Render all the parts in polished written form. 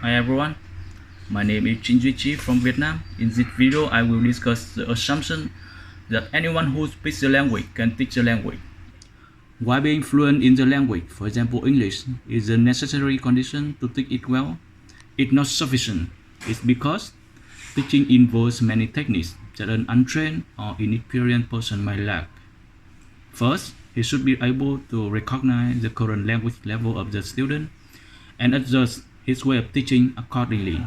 Hi everyone, my name is Trinh Duy Chi from Vietnam. In this video, I will discuss the assumption that anyone who speaks the language can teach the language. Why being fluent in the language, for example English, is a necessary condition to teach it well? It's not sufficient. It's because teaching involves many techniques that an untrained or inexperienced person might lack. First, he should be able to recognize the current language level of the student and adjust his way of teaching accordingly,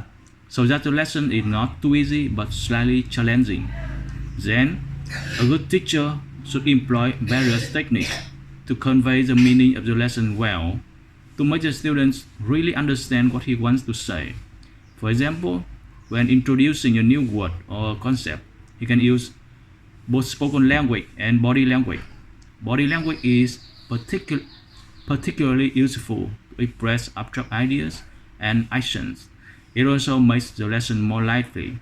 so that the lesson is not too easy but slightly challenging. Then, a good teacher should employ various techniques to convey the meaning of the lesson well, to make the students really understand what he wants to say. For example, when introducing a new word or concept, he can use both spoken language and body language. Body language is particularly useful to express abstract ideas and actions. It also makes the lesson more lively.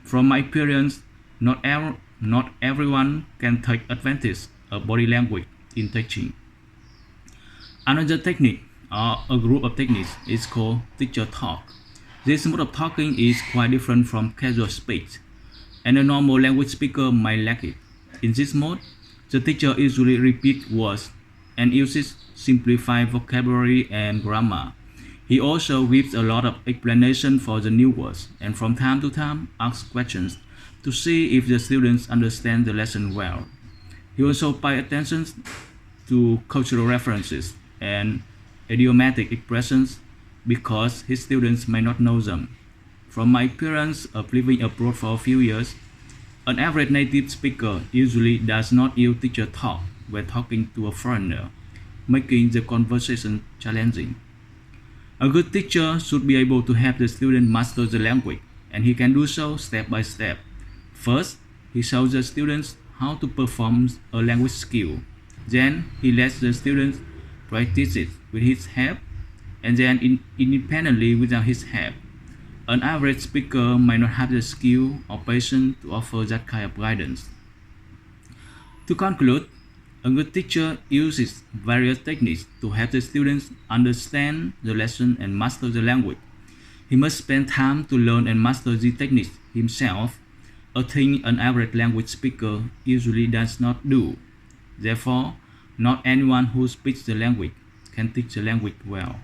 From my experience, not everyone can take advantage of body language in teaching. Another technique, or a group of techniques, is called teacher talk. This mode of talking is quite different from casual speech, and a normal language speaker might lack it. In this mode, the teacher usually repeats words and uses simplified vocabulary and grammar. He also gives a lot of explanation for the new words and from time to time asks questions to see if the students understand the lesson well. He also pays attention to cultural references and idiomatic expressions because his students may not know them. From my experience of living abroad for a few years, an average native speaker usually does not use teacher talk when talking to a foreigner, making the conversation challenging. A good teacher should be able to help the student master the language, and he can do so step by step. First, he shows the students how to perform a language skill. Then, he lets the students practice it with his help, and then independently without his help. An average speaker might not have the skill or patience to offer that kind of guidance. To conclude, a good teacher uses various techniques to help the students understand the lesson and master the language. He must spend time to learn and master the techniques himself, a thing an average language speaker usually does not do. Therefore, not anyone who speaks the language can teach the language well.